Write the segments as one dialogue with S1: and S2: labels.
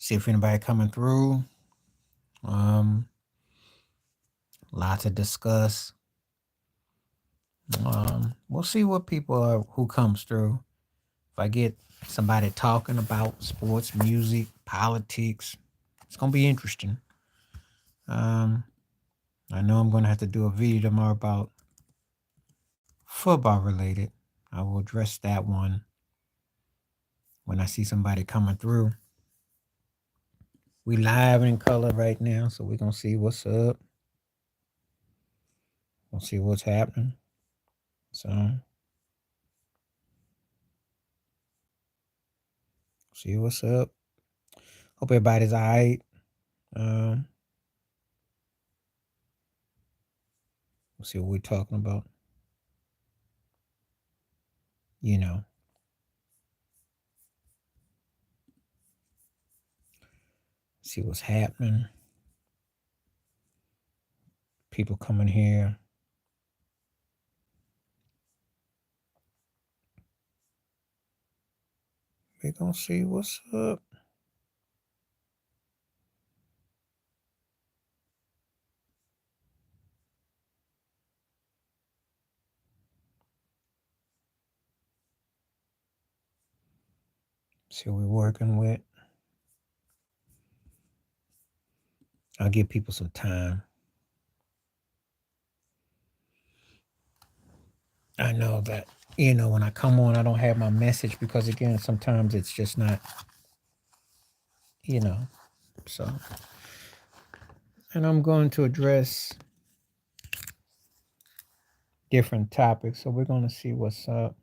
S1: See if anybody coming through. Um, lot to discuss. We'll see what people are who comes through. If I get somebody talking about sports, music, politics, it's gonna be interesting. Um, I know I'm gonna have to do a video tomorrow about football related. I will address that one when I see somebody coming through. We live in color right now, so we're gonna see what's up. We'll see what's happening. So see what's up. Hope everybody's all right. Um, we'll see what we're talking about. You know, see what's happening. People coming here. We're gonna see what's up. See what we're working with. I'll give people some time. I know that, when I come on, I don't have my message because, again, sometimes it's just not, you know, so. And I'm going to address different topics. So we're going to see what's up.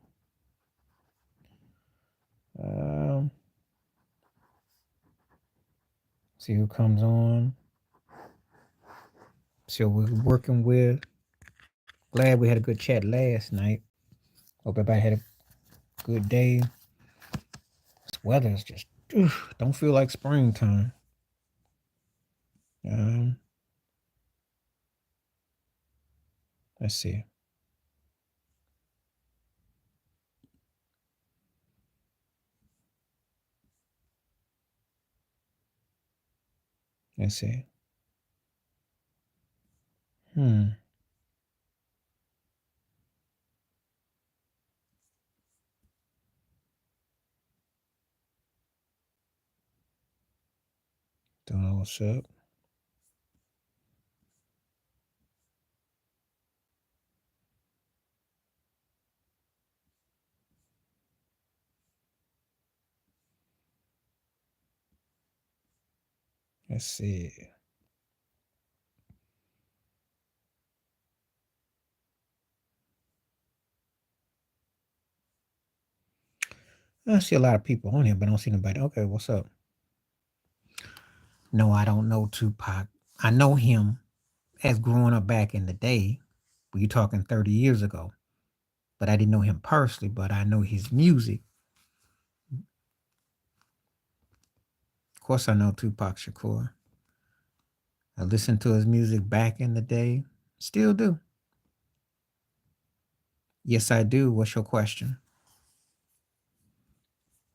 S1: Um, see who comes on. See what we're working with. Glad we had a good chat last night. Hope everybody had a good day. This weather is just, don't feel like springtime. Um, let's see. Let's see. Don't know what's up. Let's see. I see a lot of people on here, but I don't see nobody. Okay, what's up? No, I don't know Tupac. I know him as growing up back in the day. But you're talking 30 years ago. But I didn't know him personally, but I know his music. Of course, I know Tupac Shakur. I listened to his music back in the day. Still do. Yes, I do. What's your question?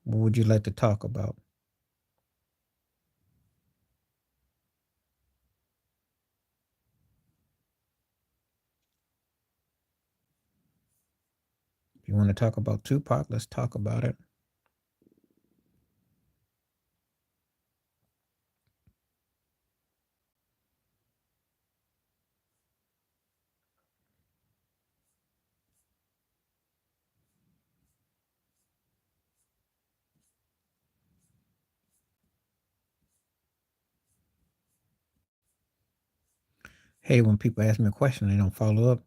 S1: What would you like to talk about? If you want to talk about Tupac, let's talk about it. Hey, when people ask me a question, they don't follow up.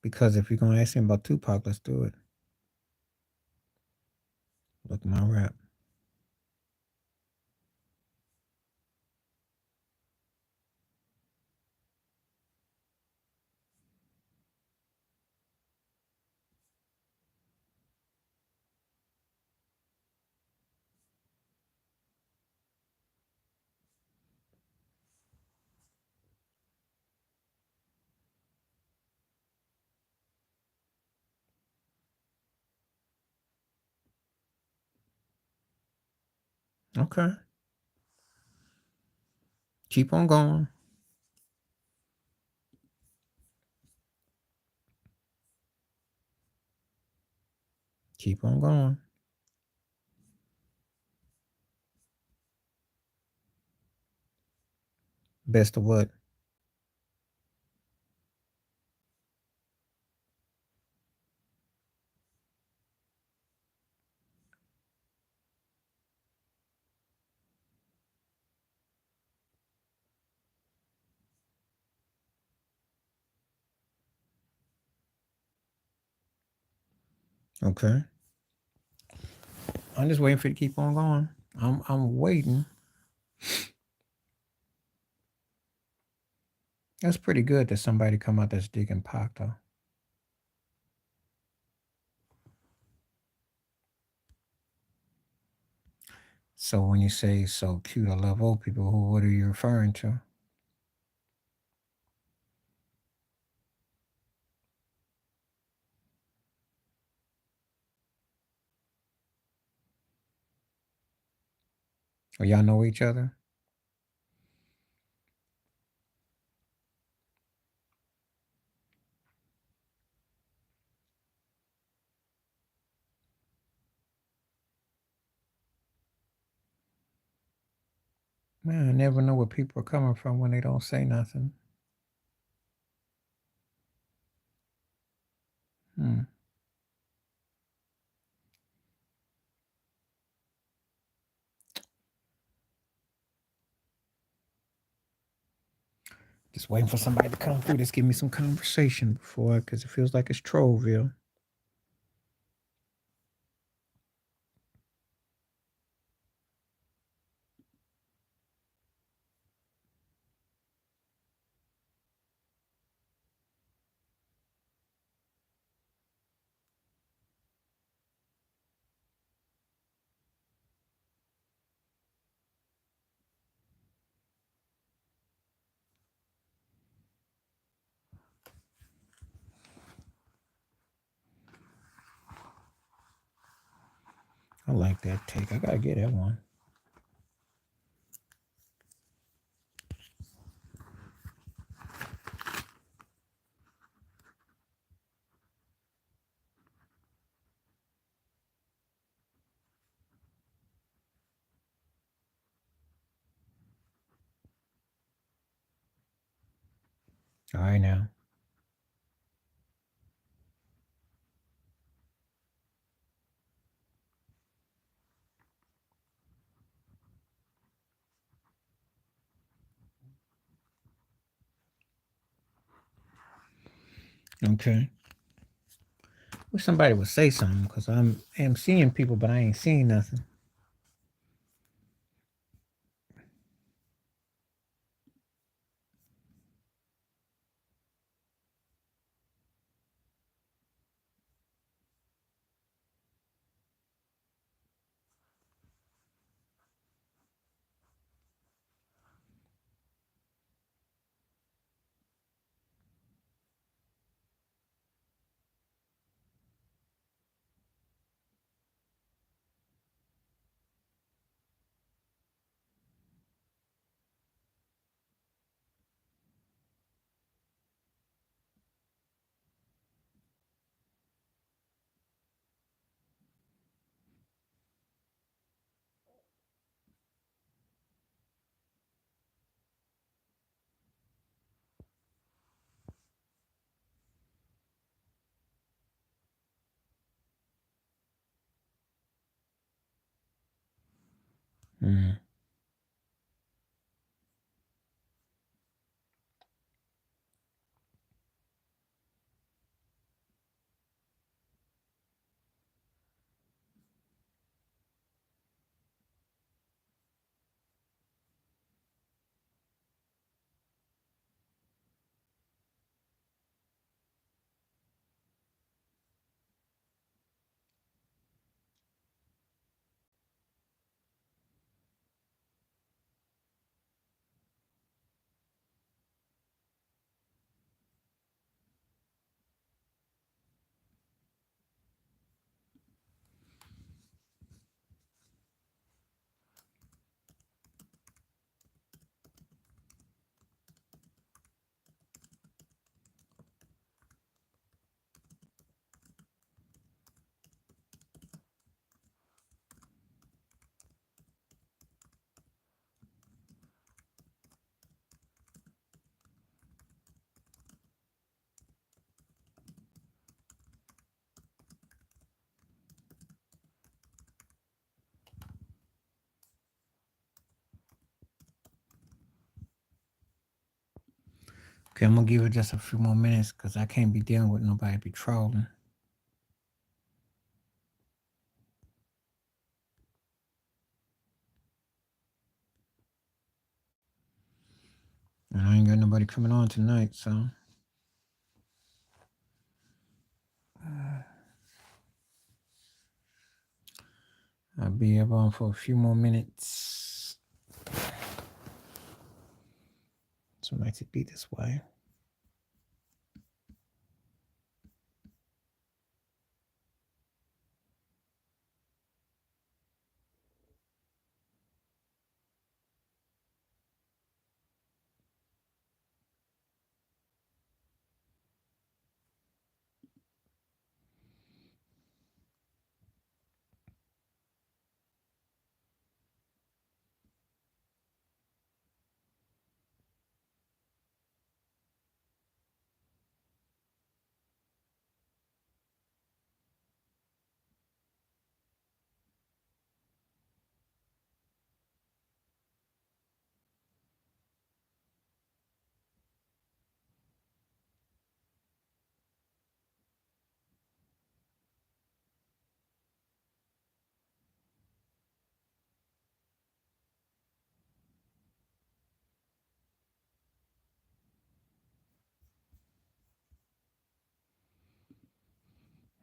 S1: Because if you're going to ask me about Tupac, let's do it. Look at my rap. Okay. Keep on going. Keep on going. Best of what? Okay. I'm just waiting for you to keep on going. I'm waiting. That's pretty good that somebody come out that's digging Pac though. So when you say so cute, I love old people, what are you referring to? Or y'all know each other? Man, I never know where people are coming from when they don't say nothing. Hmm. Just waiting for somebody to come through. Just give me some conversation before, because it feels like it's Trollville. I like that take. I gotta get that one. All right now. Okay. Wish somebody would say something, because am seeing people, but I ain't seeing nothing. Mm. Okay, I'm gonna give it just a few more minutes because I can't be dealing with nobody be trolling. And I ain't got nobody coming on tonight, so I'll be up on for a few more minutes. So it makes it be this way.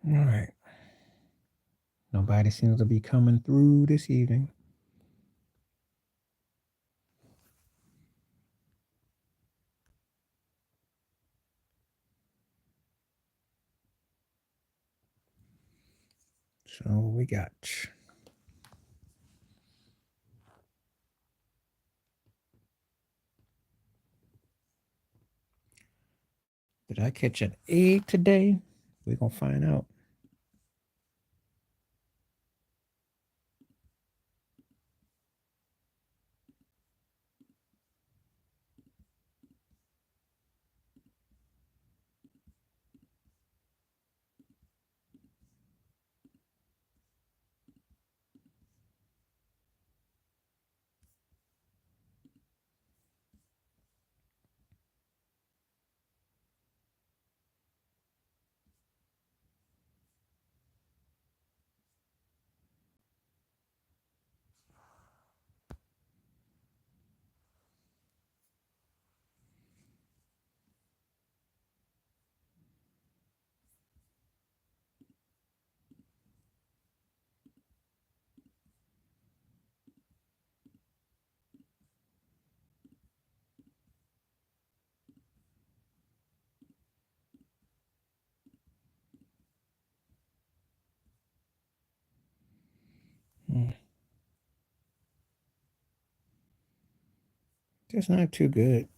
S1: All right. Nobody seems to be coming through this evening. So we got. Did I catch an egg today? We're gonna find out. Just not too good.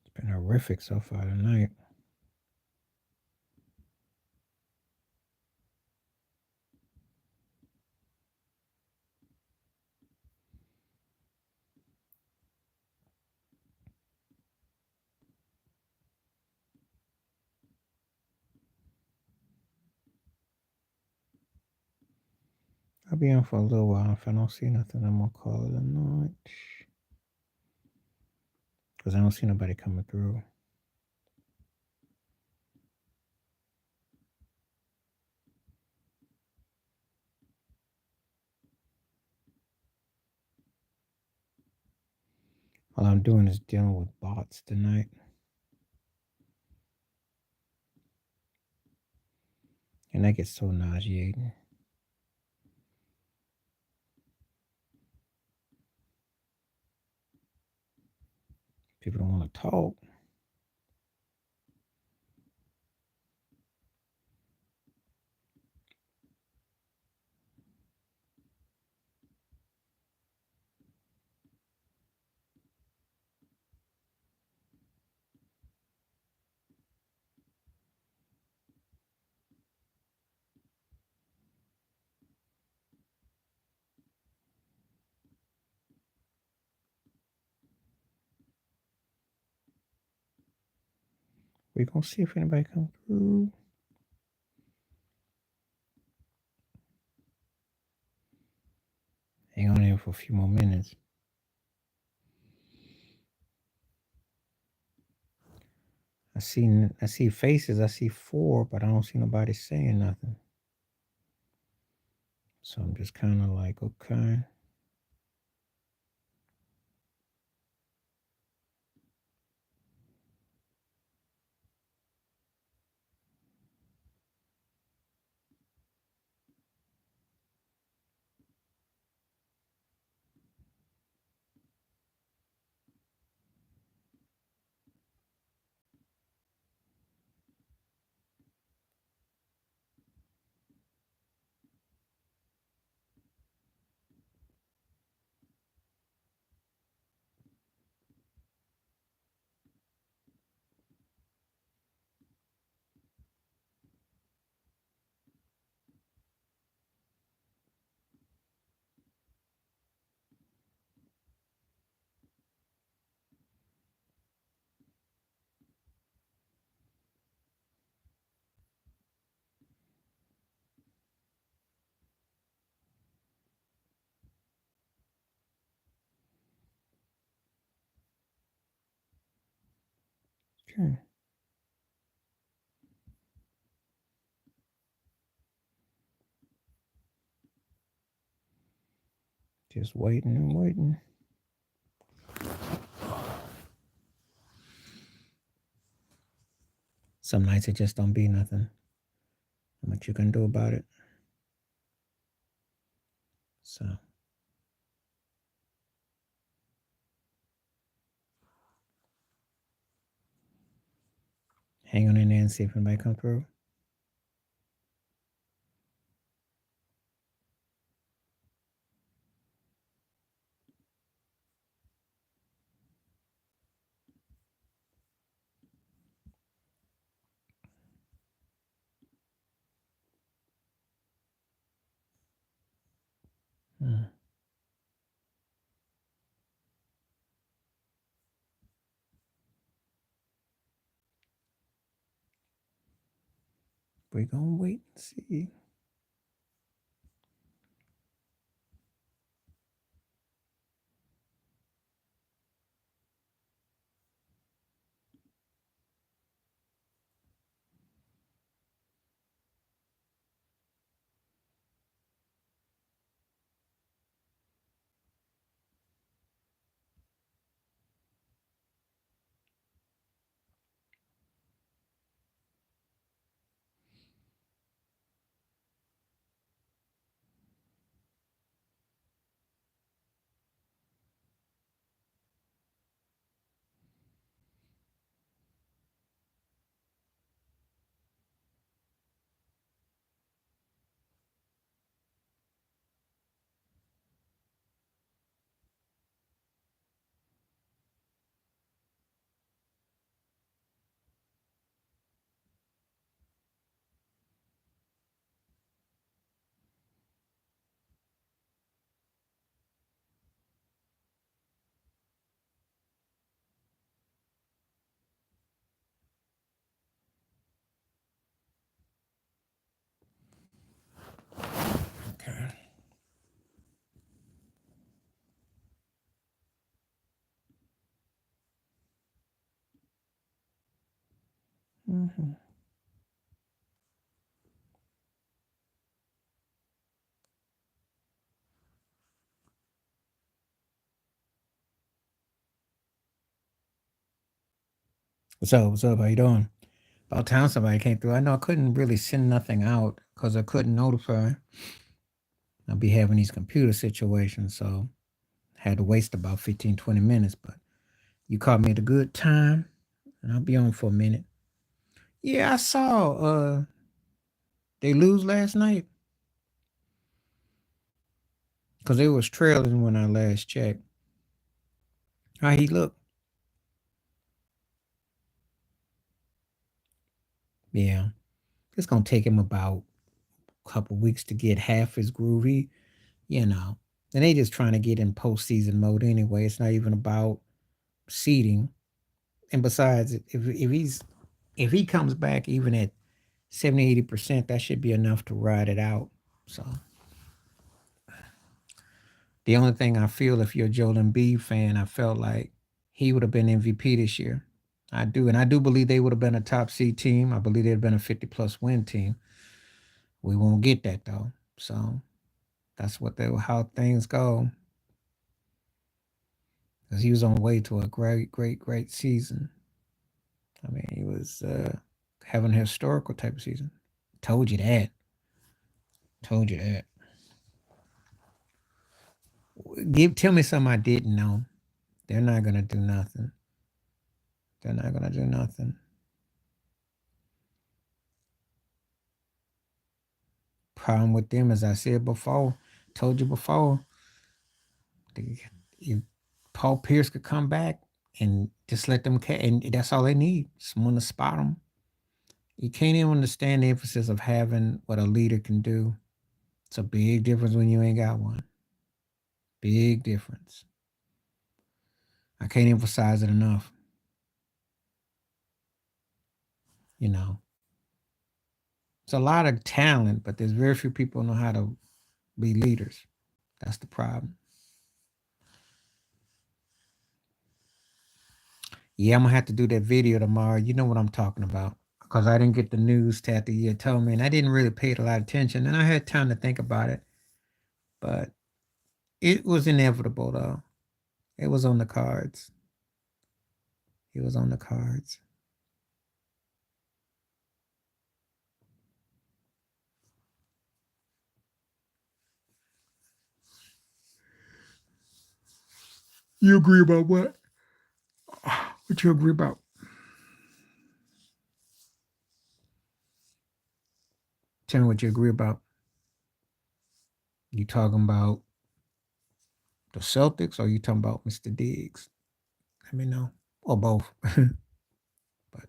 S1: It's been horrific so far tonight. I'll be on for a little while. If I don't see nothing, I'm gonna call it a night. Because I don't see nobody coming through. All I'm doing is dealing with bots tonight. And that gets so nauseating. People don't want to talk. We're gonna see if anybody comes through. Hang on here for a few more minutes. I see faces. I see 4, but I don't see nobody saying nothing. So I'm just kind of like, okay. Okay. Just waiting and waiting. Some nights it just don't be nothing. Not much you can do about it. So hang on in there and see if anybody come through. Hmm. We're gonna wait and see. Okay. Mm-hmm. What's up? What's up? How you doing? About time somebody came through. I know I couldn't really send nothing out because I couldn't notify. I'll be having these computer situations, so I had to waste about 15, 20 minutes. But you caught me at a good time, and I'll be on for a minute. Yeah, I saw they lose last night because they was trailing when I last checked. How he look? Yeah, it's gonna take him about a couple weeks to get half his groovy, you know. And they just trying to get in postseason mode anyway. It's not even about seeding. And besides, if if he comes back even at 70, 80%, that should be enough to ride it out. So the only thing I feel, if you're a Joel Embiid fan, I felt like he would have been MVP this year. I do. And I do believe they would have been a top seed team. I believe they'd have been a 50 plus win team. We won't get that though. So that's how things go. Because he was on the way to a great, great, great season. I mean, he was having a historical type of season. Told you that. Told you that. Tell me something I didn't know. They're not gonna do nothing. They're not gonna do nothing. Problem with them, as I said before, told you before, if Paul Pierce could come back and just let them, and that's all they need, someone to spot them. You can't even understand the emphasis of having what a leader can do. It's a big difference when you ain't got one. Big difference. I can't emphasize it enough. You know, it's a lot of talent, but there's very few people who know how to be leaders. That's the problem. Yeah, I'm gonna have to do that video tomorrow. You know what I'm talking about. Because I didn't get the news till after you told me, and I didn't really pay it a lot of attention. And I had time to think about it. But it was inevitable though. It was on the cards. It was on the cards. You agree about what? What you agree about? Tell me what you agree about. You talking about the Celtics or you talking about Mr. Diggs? Let me know. Or both. But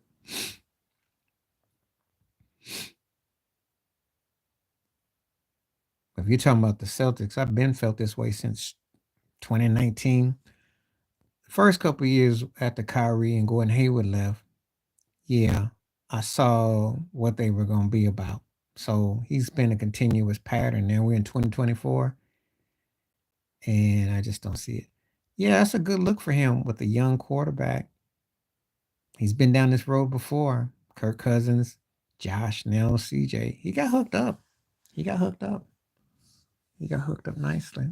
S1: if you're talking about the Celtics, I've been felt this way since 2019. The first couple of years after Kyrie and Gordon Hayward left, yeah, I saw what they were going to be about. So he's been a continuous pattern. Now we're in 2024, and I just don't see it. Yeah, that's a good look for him with a young quarterback. He's been down this road before. Kirk Cousins, Josh, now CJ. He got hooked up. He got hooked up. He got hooked up nicely.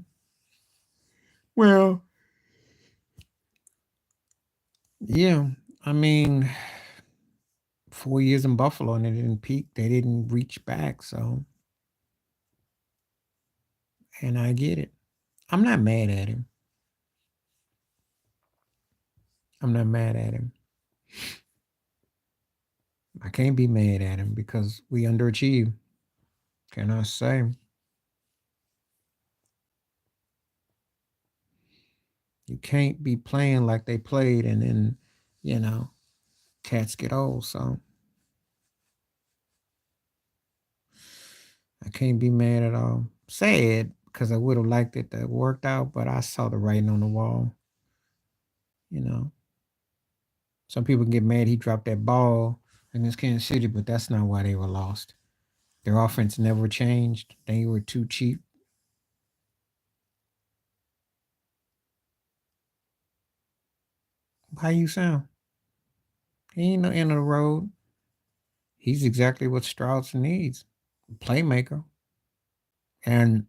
S1: Well, yeah. I mean, 4 years in Buffalo and they didn't peak. They didn't reach back. So, and I get it. I'm not mad at him. I'm not mad at him. I can't be mad at him because we underachieved. Can I say? You can't be playing like they played and then, you know, cats get old. So I can't be mad at all. Sad because I would have liked it to worked out, but I saw the writing on the wall. You know, some people get mad he dropped that ball against Kansas City, but that's not why they were lost. Their offense never changed. They were too cheap. How you sound? He ain't no end of the road. He's exactly what Strauss needs. Playmaker. And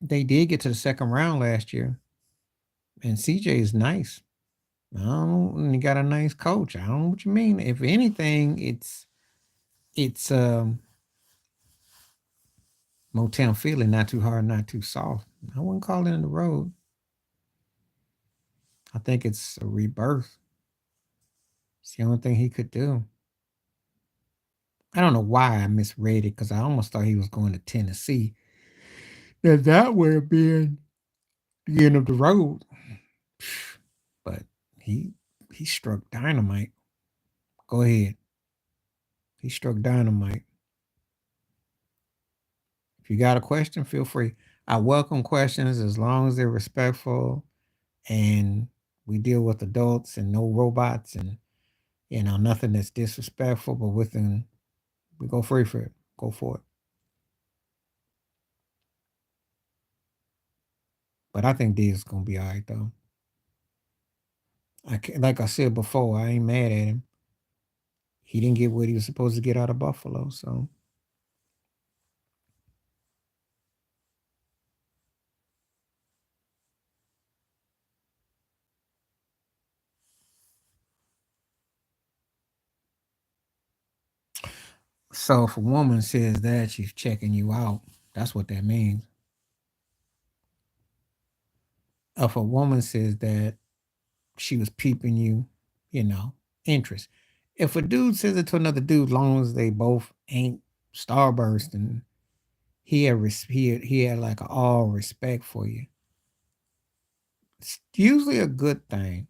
S1: they did get to the second round last year. And CJ is nice. I don't and he got a nice coach. I don't know what you mean. If anything, it's Motown feeling, not too hard, not too soft. I wouldn't call it in the road. I think it's a rebirth. It's the only thing he could do. I don't know why I misread it because I almost thought he was going to Tennessee. That would have been the end of the road. But he struck dynamite. Go ahead. He struck dynamite. If you got a question, feel free. I welcome questions as long as they're respectful and we deal with adults and no robots and Nothing that's disrespectful, but within we go free for it. Go for it. But I think D is gonna be all right though. Like I said before, I ain't mad at him. He didn't get what he was supposed to get out of Buffalo. So if a woman says that, she's checking you out. That's what that means. If a woman says that, she was peeping you, you know, interest. If a dude says it to another dude, long as they both ain't starburst and he had like all respect for you, it's usually a good thing.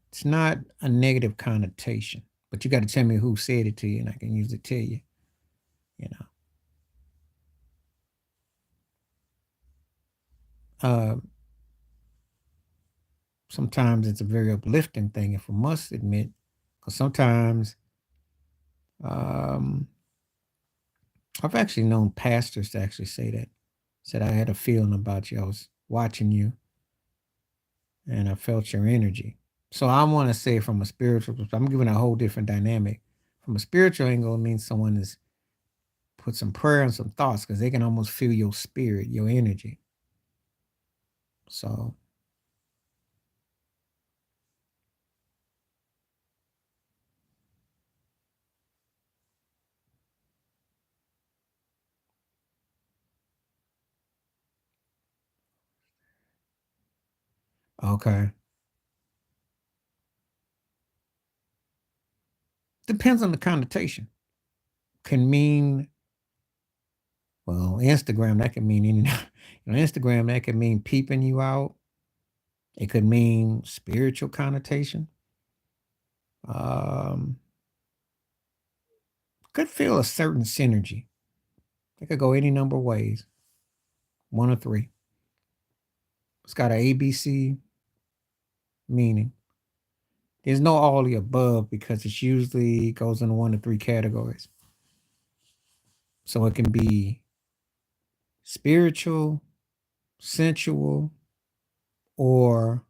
S1: It's not a negative connotation, but you got to tell me who said it to you, and I can usually tell you. You know, uh, sometimes it's a very uplifting thing, if I must admit, because sometimes um, I've actually known pastors to actually say that. Said I had a feeling about you. I was watching you, and I felt your energy. So I want to say from a spiritual perspective, I'm giving a whole different dynamic. From a spiritual angle, it means someone has put some prayer and some thoughts because they can almost feel your spirit, your energy. So okay, depends on the connotation. Can mean, well, Instagram that can mean any. Instagram that can mean peeping you out. It could mean spiritual connotation. Um, could feel a certain synergy. It could go any number of ways, one or three. It's got a ABC meaning. There's no all the above because it usually goes in one or three categories. So it can be spiritual, sensual, or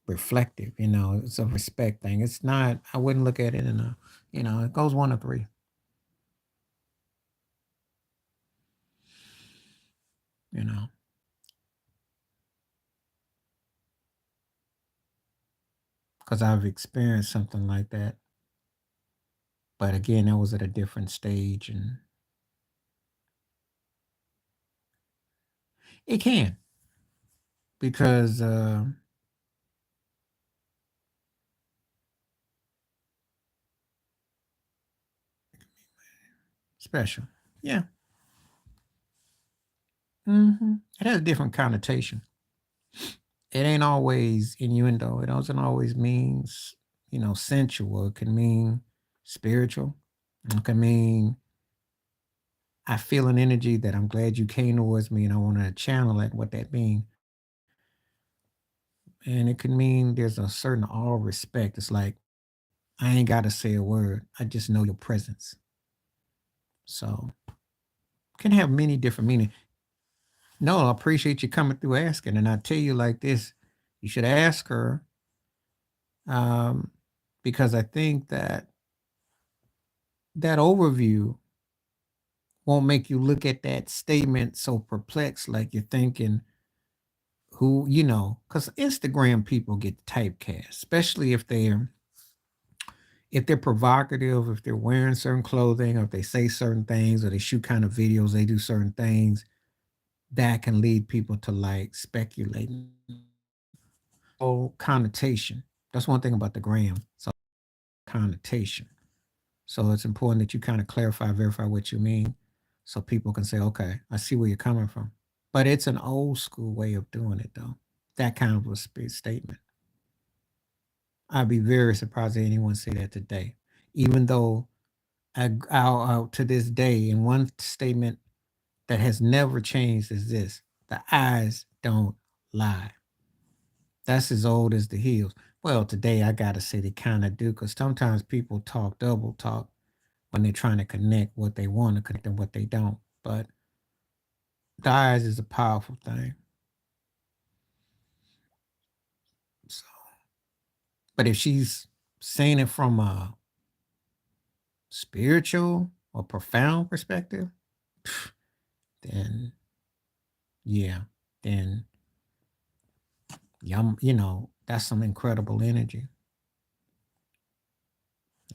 S1: reflective. It's a respect thing. It's not, I wouldn't look at it in a, it goes one or three, you know, because I've experienced something like that. But again, that was at a different stage, and it can because special. Yeah. It has a different connotation. It ain't always innuendo. It doesn't always means, sensual. It can mean spiritual. It can mean I feel an energy that I'm glad you came towards me and I want to channel it, what that means. And it can mean there's a certain all respect. It's like, I ain't got to say a word. I just know your presence. So can have many different meanings. No, I appreciate you coming through asking. And I tell you like this, you should ask her um, because I think that that overview won't make you look at that statement so perplexed, like you're thinking, who, because Instagram people get typecast, especially if they're provocative, if they're wearing certain clothing, or if they say certain things, or they shoot kind of videos, they do certain things that can lead people to like speculating. Oh, connotation. That's one thing about the gram. So connotation. So it's important that you kind of clarify, verify what you mean, so people can say, okay, I see where you're coming from. But it's an old school way of doing it, though. That kind of a statement. I'd be very surprised if anyone say that today, even though I'll to this day, in one statement that has never changed is this: the eyes don't lie. That's as old as the hills. Well, today I gotta say they kind of do, because sometimes people talk double talk when they're trying to connect what they want to connect and what they don't. But the eyes is a powerful thing. So, but if she's saying it from a spiritual or profound perspective, then yeah, then that's some incredible energy.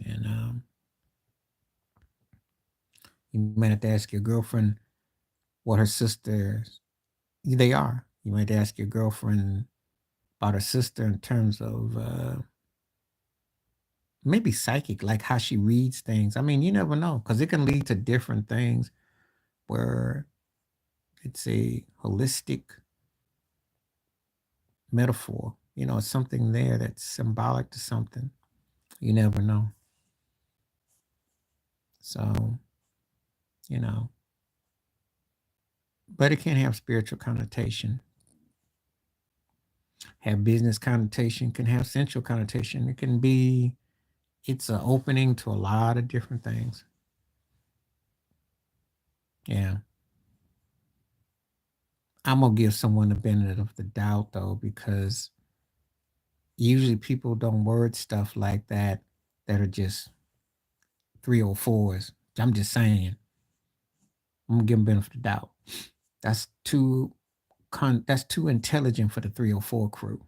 S1: And you might have to ask your girlfriend what her sisters they are. You might ask your girlfriend about her sister in terms of maybe psychic, like how she reads things. I mean, you never know, because it can lead to different things where it's a holistic metaphor. It's something there that's symbolic to something. You never know. So, you know, but it can have spiritual connotation, have business connotation, can have sensual connotation. It's an opening to a lot of different things. Yeah. I'm gonna give someone the benefit of the doubt though, because usually people don't word stuff like that are just 304s. I'm just saying. I'm gonna give them benefit of the doubt. That's that's too intelligent for the 304 crew.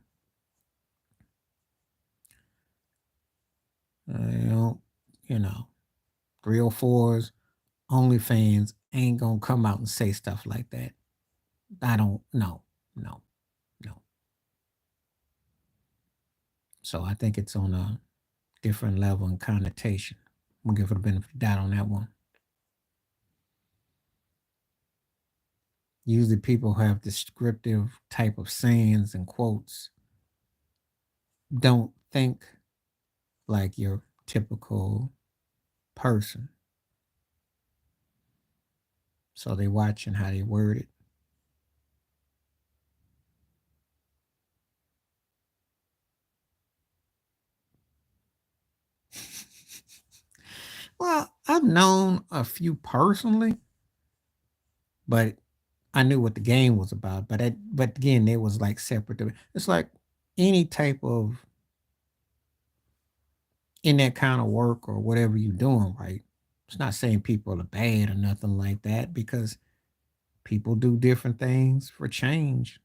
S1: You know, you know, 304s, OnlyFans ain't gonna come out and say stuff like that. I don't know. No, no. So I think it's on a different level and connotation. I'm gonna give it the benefit of the doubt on that one. Usually people who have descriptive type of sayings and quotes don't think like your typical person. So they watching how they word it. Well, I've known a few personally, but I knew what the game was about. But again, it was like separate. It's like any type of in that kind of work or whatever you're doing, right? It's not saying people are bad or nothing like that, because people do different things for change.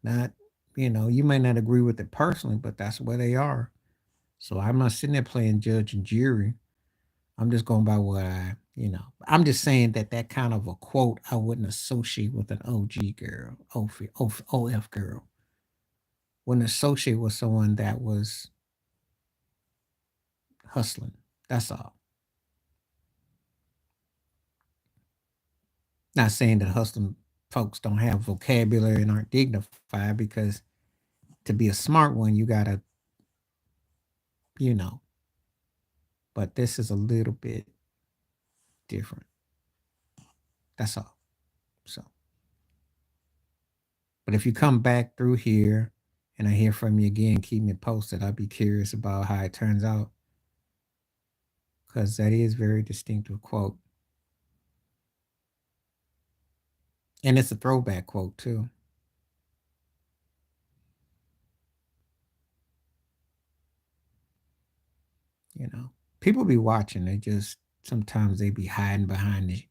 S1: Not, you may not agree with it personally, but that's where they are. So I'm not sitting there playing judge and jury. I'm just going by what I'm just saying that kind of a quote I wouldn't associate with an OG girl, OF girl. Wouldn't associate with someone that was hustling. That's all. Not saying that hustling folks don't have vocabulary and aren't dignified, because to be a smart one, you gotta, you know, but this is a little bit different. That's all. So, but if you come back through here and I hear from you again, keep me posted. I'll be curious about how it turns out, because that is very distinctive quote. And it's a throwback quote too. You know, people be watching. They just sometimes they be hiding behind the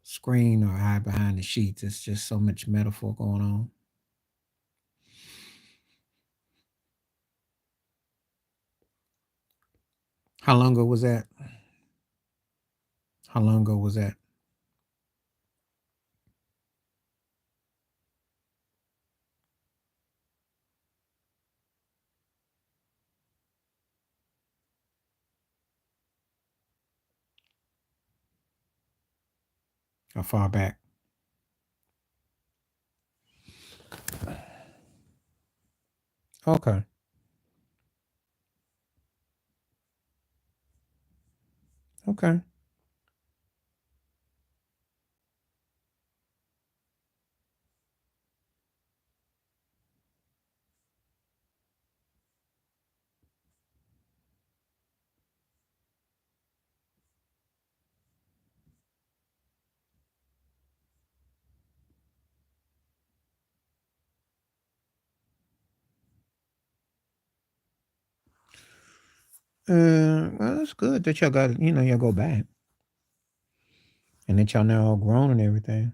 S1: screen or hide behind the sheets. It's just so much metaphor going on. How long ago was that? How long ago was that? How far back? Okay. Okay. Well, it's good that y'all got, y'all go back and that y'all now all grown and everything.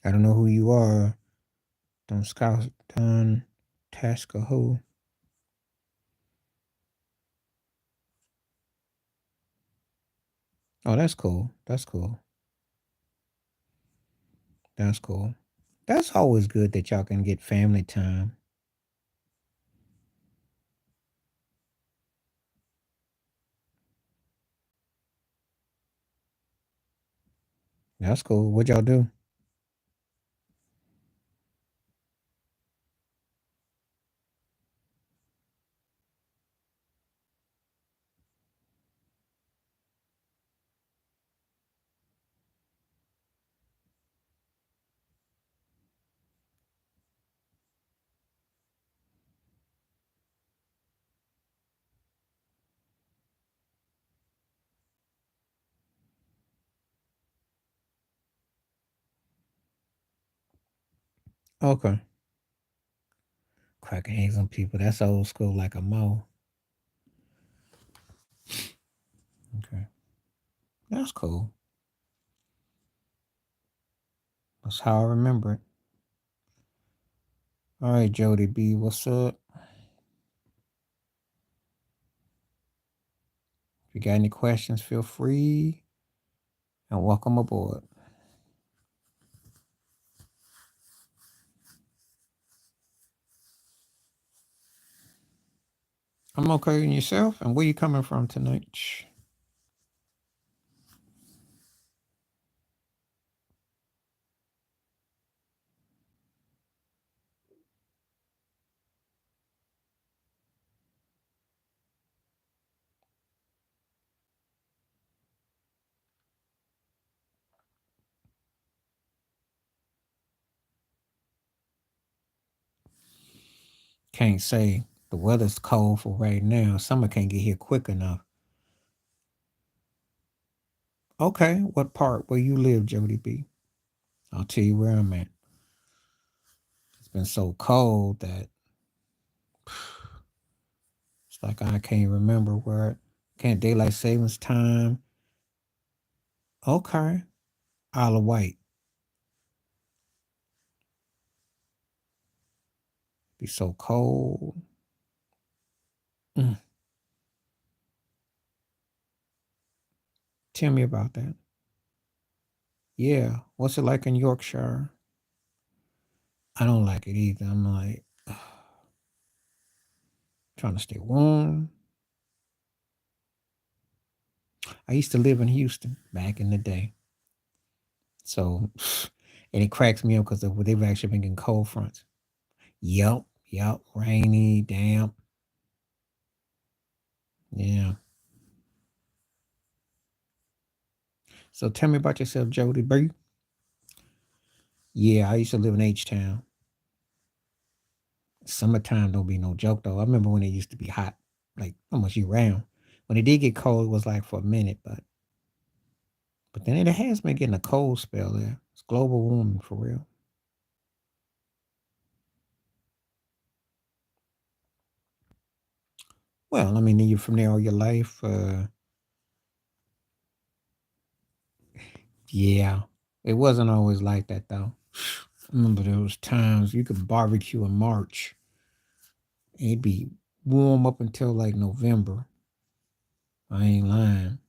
S1: I don't know who you are. Don't scout, done, task a who. Oh, that's cool. That's cool. That's cool. That's always good that y'all can get family time. That's cool. What y'all do? Okay. Cracking eggs on people. That's old school like a mo. Okay. That's cool. That's how I remember it. All right, Jody B, what's up? If you got any questions, feel free and welcome aboard. I'm okay in yourself. And where you coming from tonight? Can't say. The weather's cold for right now. Summer can't get here quick enough. Okay, what part where you live, Jody B? I'll tell you where I'm at. It's been so cold that it's like I can't remember where. Can't daylight savings time. Okay, Isle of Wight. Be so cold. Mm, tell me about that. Yeah, what's it like in Yorkshire? I don't like it either. I'm like trying to stay warm. I used to live in Houston back in the day. So, and it cracks me up because they've actually been getting cold fronts. Yep, yep, rainy, damp. Yeah. So tell me about yourself, Jody B. Yeah, I used to live in H Town. Summertime don't be no joke though. I remember when it used to be hot, like almost year round. When it did get cold, it was like for a minute, but then it has been getting a cold spell there. It's global warming for real. Well, I mean, you're from there all your life. Yeah, it wasn't always like that though. I remember there was times you could barbecue in March. It'd be warm up until like November. I ain't lying.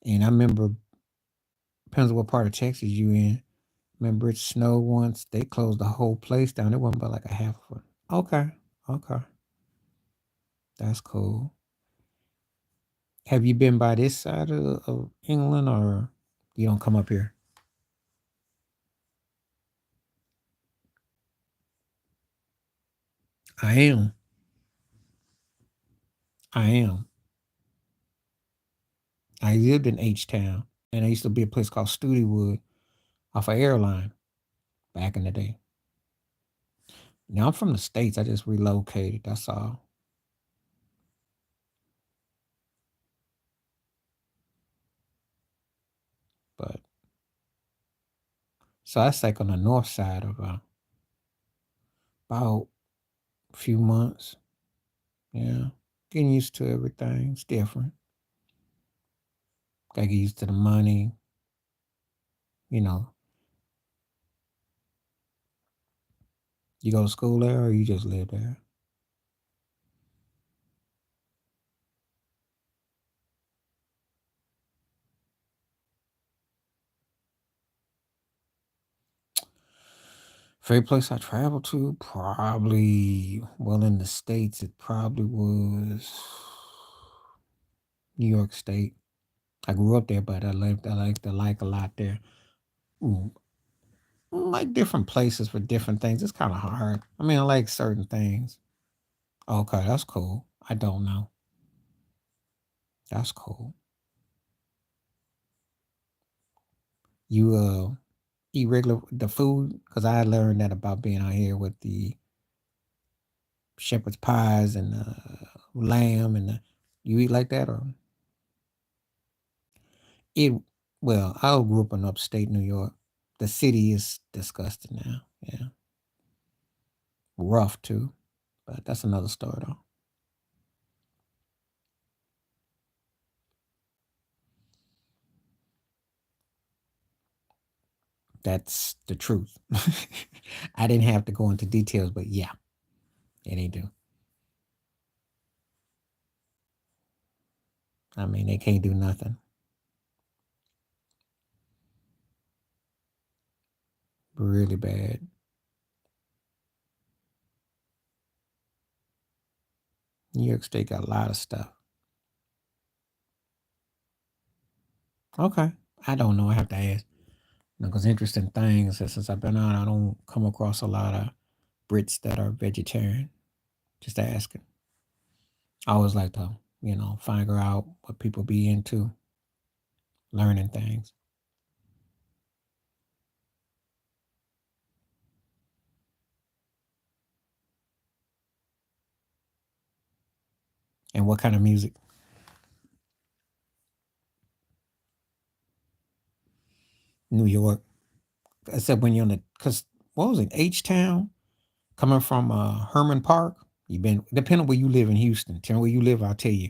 S1: And I remember, depends on what part of Texas you in. Remember it snowed once. They closed the whole place down. It wasn't but like a half a foot. Okay, okay, that's cool. Have you been by this side of England, or you don't come up here? I am. I am. I lived in H Town, and there used to be a place called Studywood off a airline back in the day. Now I'm from the States. I just relocated. That's all. But so that's like on the north side of about a few months. Yeah. Getting used to everything. It's different. Gotta get used to the money. You know, you go to school there or you just live there? Favorite place I traveled to? Probably, well, in the States, it probably was New York State. I grew up there, but I like a lot there. Ooh, like different places for different things. It's kind of hard. I mean, I like certain things. Okay, that's cool. I don't know. That's cool. You eat regular the food? Because I learned that about being out here with the shepherd's pies and lamb and you eat like that or it? Well, I grew up in upstate New York. The city is disgusting now. Yeah, rough too, but that's another story though. That's the truth. I didn't have to go into details, but yeah, they do. I mean, they can't do nothing. Really bad. New York State got a lot of stuff. Okay, I don't know. I have to ask. Because interesting things. Since I've been on, I don't come across a lot of Brits that are vegetarian. Just asking. I always like to, figure out what people be into, learning things, and what kind of music. New York, except when you're in the, because what was it, H Town, coming from Herman Park. You been depending on where you live in Houston. Tell me where you live, I'll tell you.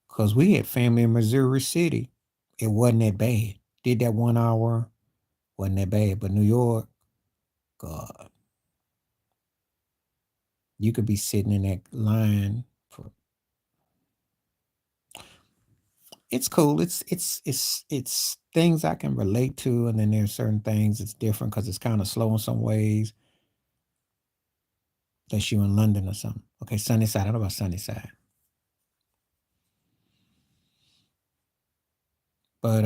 S1: Cause we had family in Missouri City. It wasn't that bad. Did that 1 hour, wasn't that bad. But New York, God, you could be sitting in that line for. It's cool. It's things I can relate to, and then there's certain things it's different because it's kind of slow in some ways. Unless you in London or something. Okay, Sunnyside. I don't know about Sunnyside, but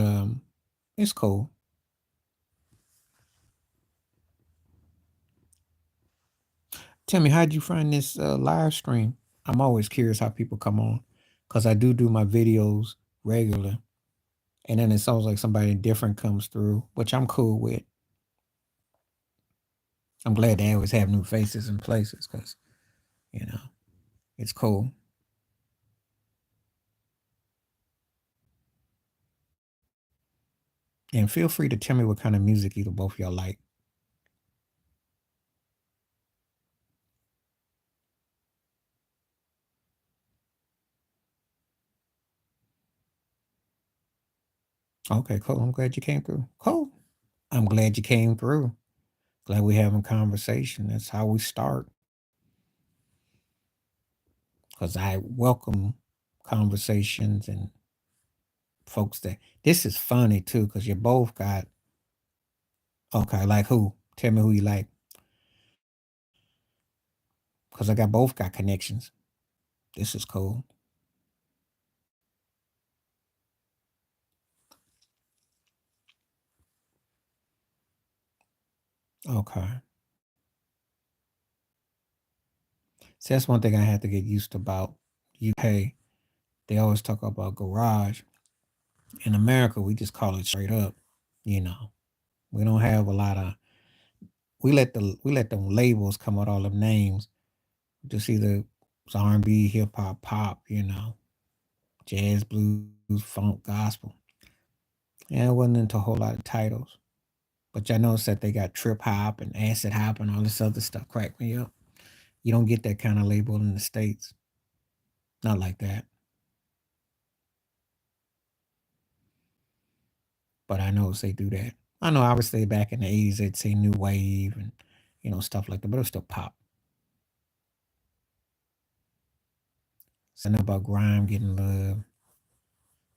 S1: it's cool. Tell me, how'd you find this live stream? I'm always curious how people come on because I do my videos regular, and then it sounds like somebody different comes through, which I'm cool with. I'm glad they always have new faces and places because you know it's cool. And feel free to tell me what kind of music either both of y'all like. Okay, cool. I'm glad you came through. Cool. I'm glad you came through. Glad we having conversation. That's how we start. Because I welcome conversations and folks that this is funny too. Because you both got okay. Like who? Tell me who you like. Because I got both got connections. This is cool. Okay. See, that's one thing I had to get used to about UK. They always talk about garage. In America, we just call it straight up. You know, we don't have a lot of. We let them labels come out all them names. Just either it's R&B, hip hop, pop. Jazz, blues, funk, gospel. Yeah, it wasn't into a whole lot of titles. But y'all notice that they got trip hop and acid hop and all this other stuff. Crack me up. You don't get that kind of label in the States. Not like that. But I notice they do that. I know obviously back in the 80s they'd say new wave and stuff like that, but it was still pop. Something about grime getting love.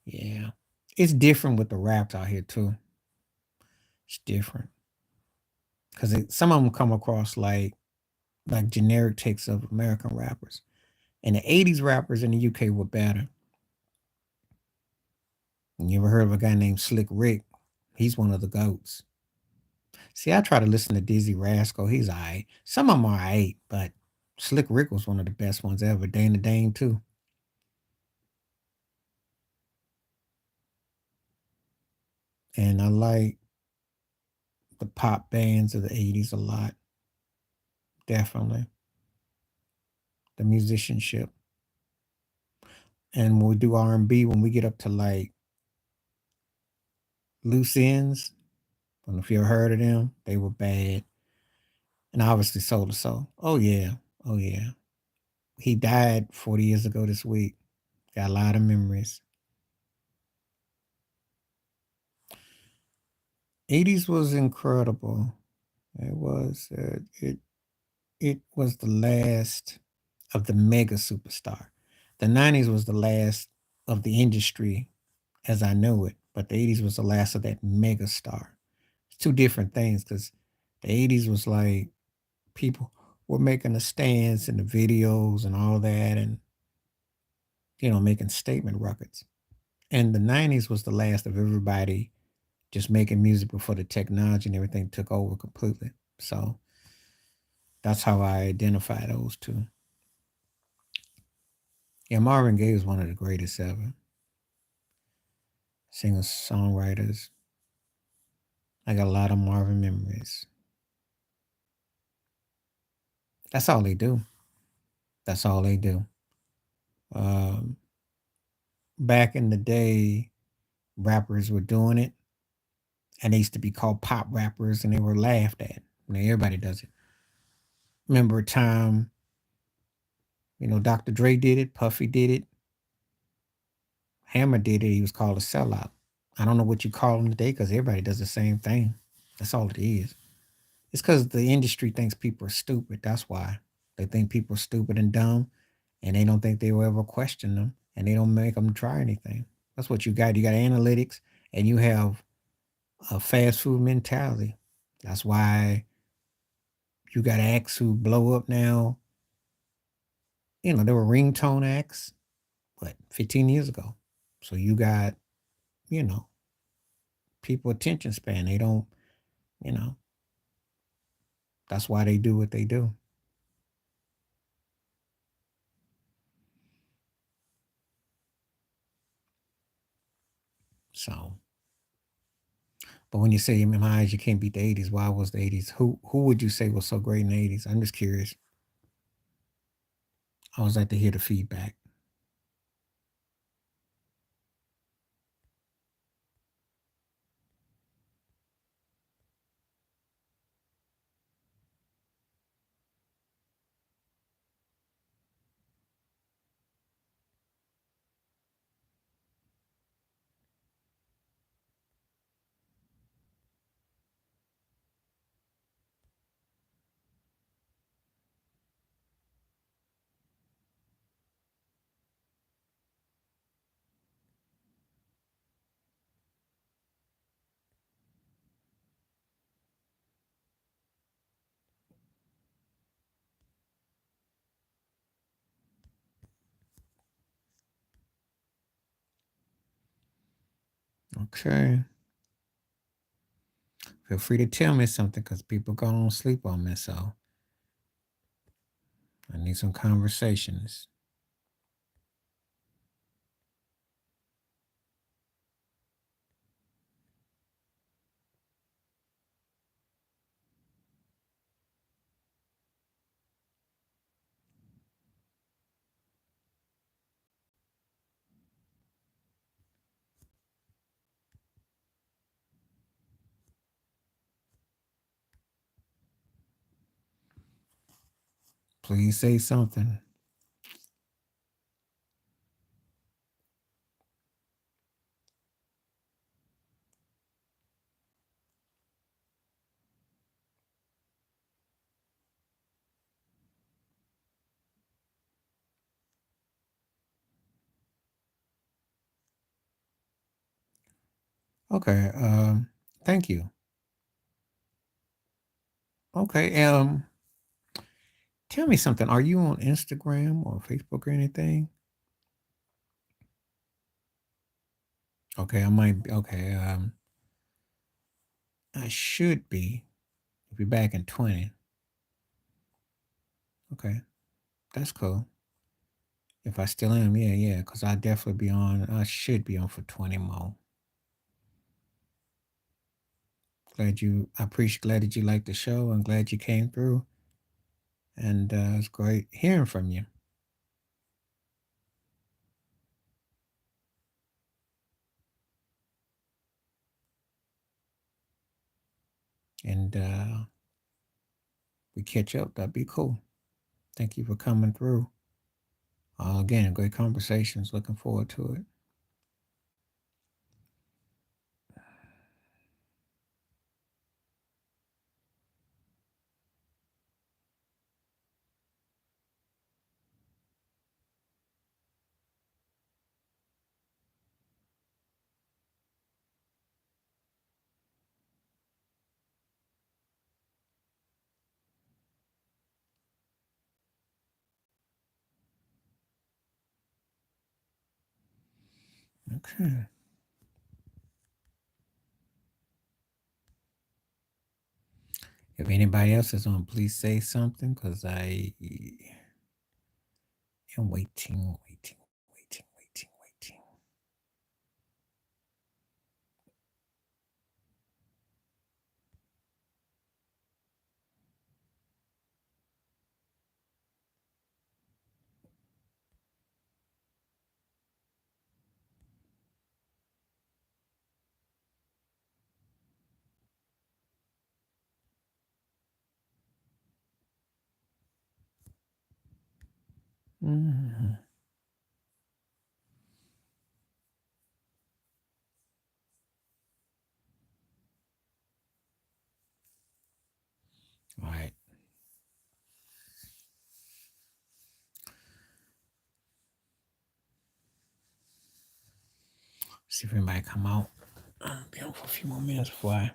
S1: Yeah. It's different with the raps out here too. It's different. Because some of them come across like generic takes of American rappers. And the 80s rappers in the UK were better. You ever heard of a guy named Slick Rick? He's one of the goats. See, I try to listen to Dizzy Rascal. He's alright. Some of them are alright, but Slick Rick was one of the best ones ever. Dana Dane too. And I like the pop bands of the 80s a lot. Definitely. The musicianship. And when we do R&B, when we get up to like Loose Ends, I don't know if you ever heard of them, they were bad. And obviously Soul to Soul. Oh yeah. Oh yeah. He died 40 years ago this week. Got a lot of memories. 80s was incredible. It was. It was the last of the mega superstar. The 90s was the last of the industry as I knew it, but the 80s was the last of that mega star. It's two different things because the 80s was like people were making the stands and the videos and all that and making statement records. And the 90s was the last of everybody just making music before the technology and everything took over completely. So that's how I identify those two. Yeah, Marvin Gaye is one of the greatest ever. Singers, songwriters. I got a lot of Marvin memories. That's all they do. That's all they do. Um, Back in the day, rappers were doing it, and they used to be called pop rappers, and they were laughed at. Now everybody does it. Remember a time, Dr. Dre did it, Puffy did it, Hammer did it. He was called a sellout. I don't know what you call him today because everybody does the same thing. That's all it is. It's because the industry thinks people are stupid. That's why. They think people are stupid and dumb, and they don't think they will ever question them, and they don't make them try anything. That's what you got. You got analytics, and you have a fast food mentality. That's why you got acts who blow up now. There were ringtone acts, 15 years ago. So you got, you know, people attention span. They don't, you know, that's why they do what they do. So, but when you say in my eyes you can't beat the 80s, why was the 80s? Who would you say was so great in the 80s? I'm just curious. I always like to hear the feedback. Okay. Feel free to tell me something because people go on sleep on me. So I need some conversations. Please say something. Okay. Thank you. Okay. Tell me something. Are you on Instagram or Facebook or anything? Okay, I might be. Okay. I should be. If you're back in 20. Okay, that's cool. If I still am, yeah, yeah, because I definitely be on. I should be on for 20 more. I appreciate, glad that you liked the show. I'm glad you came through, and it's great hearing from you. And we catch up. That'd be cool. Thank you for coming through. Again, great conversations. Looking forward to it. Okay. If anybody else is on, please say something because I am waiting, waiting, waiting, waiting, waiting. Mhm. All right. See if anybody come out. Be on for a few more minutes before I.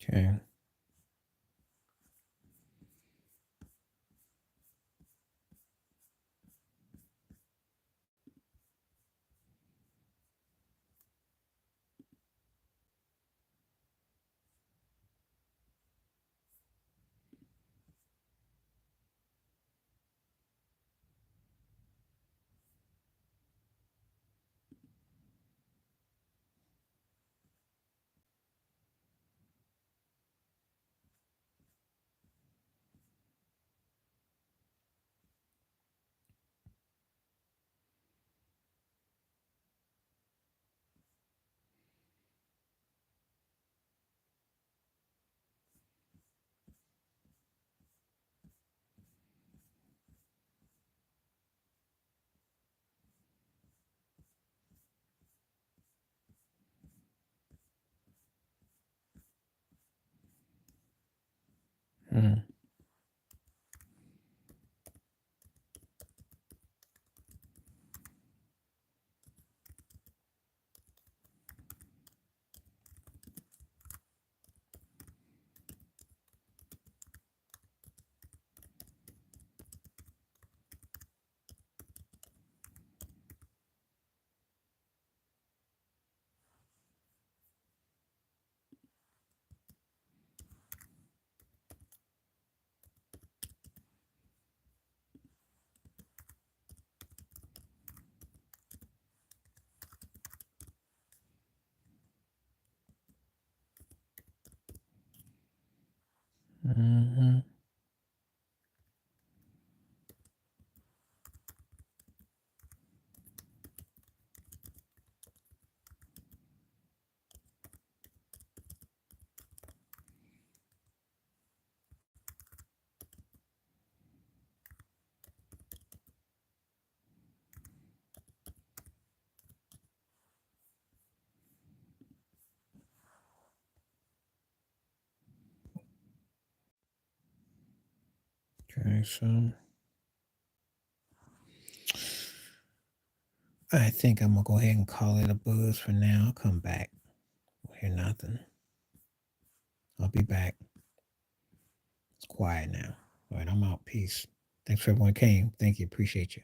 S1: Okay. Mm. Mm-hmm. Okay, so I think I'm gonna go ahead and call it a buzz for now. I'll come back. Won't hear nothing. I'll be back. It's quiet now. All right, I'm out. Peace. Thanks for everyone who came. Thank you. Appreciate you.